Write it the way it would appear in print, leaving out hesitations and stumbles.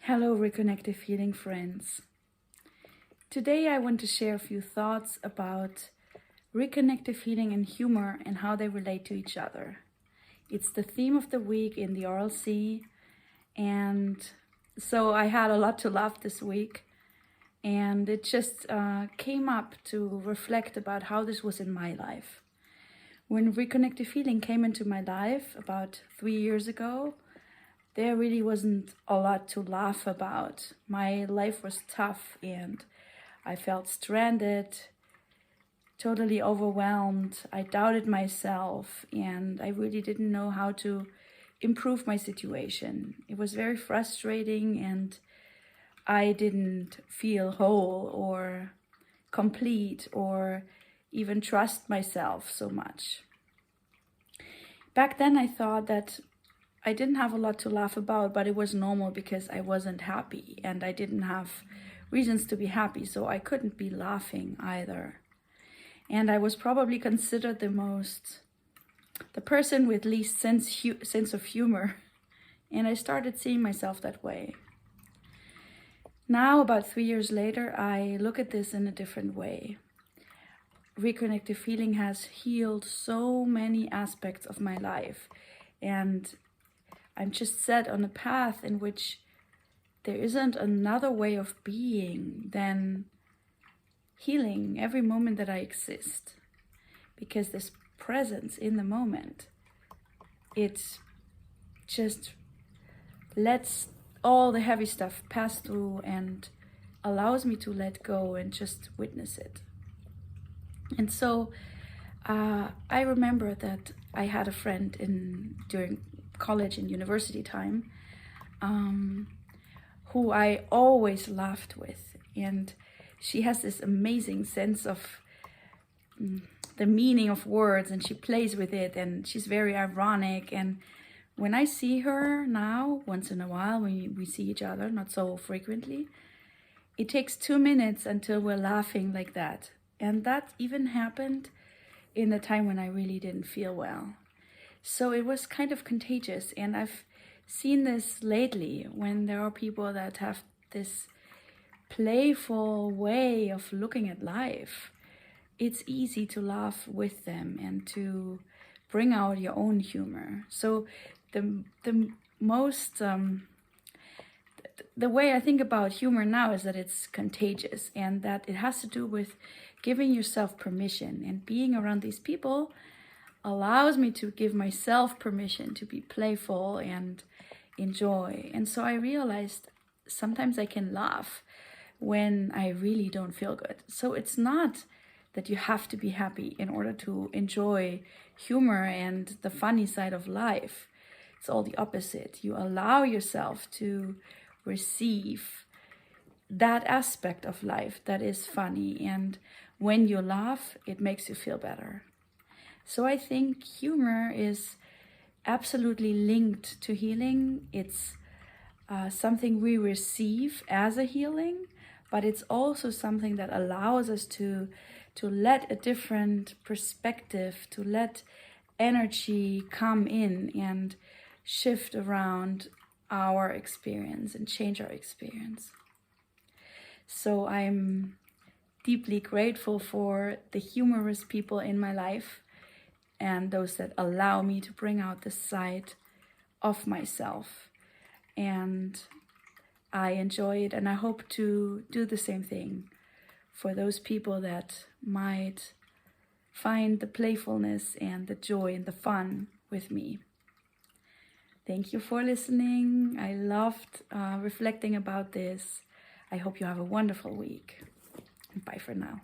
Hello, Reconnective Healing friends. Today I want to share a few thoughts about reconnective healing and humor and how they relate to each other. It's the theme of the week in the RLC, and so I had a lot to laugh this week, and it just came up to reflect about how this was in my life. When reconnective healing came into my life about 3 years ago, there really wasn't a lot to laugh about. My life was tough and I felt stranded, totally overwhelmed. I doubted myself and I really didn't know how to improve my situation. It was very frustrating and I didn't feel whole or complete or even trust myself so much. Back then I thought that I didn't have a lot to laugh about, but it was normal because I wasn't happy and I didn't have reasons to be happy, so I couldn't be laughing either. And I was probably considered the person with least sense of humor, and I started seeing myself that way. Now, about 3 years later, I look at this in a different way. Reconnective healing has healed so many aspects of my life, and I'm just set on a path in which there isn't another way of being than healing every moment that I exist. Because this presence in the moment, it just lets all the heavy stuff pass through and allows me to let go and just witness it. And so I remember that I had a friend during college and university time who I always laughed with, and she has this amazing sense of the meaning of words, and she plays with it, and she's very ironic. And when I see her now, once in a while, when we see each other, not so frequently, it takes 2 minutes until we're laughing like that. And that even happened in the time when I really didn't feel well. So it was kind of contagious, and I've seen this lately when there are people that have this playful way of looking at life. It's easy to laugh with them and to bring out your own humor. So the way I think about humor now is that it's contagious, and that it has to do with giving yourself permission, and being around these people allows me to give myself permission to be playful and enjoy. And so I realized sometimes I can laugh when I really don't feel good. So it's not that you have to be happy in order to enjoy humor and the funny side of life. It's all the opposite. You allow yourself to receive that aspect of life that is funny, and when you laugh, it makes you feel better. So I think humor is absolutely linked to healing. It's something we receive as a healing, but it's also something that allows us to let a different perspective, to let energy come in and shift around our experience and change our experience. So I'm deeply grateful for the humorous people in my life and those that allow me to bring out the side of myself. And I enjoy it, and I hope to do the same thing for those people that might find the playfulness and the joy and the fun with me. Thank you for listening. I loved reflecting about this. I hope you have a wonderful week. Bye for now.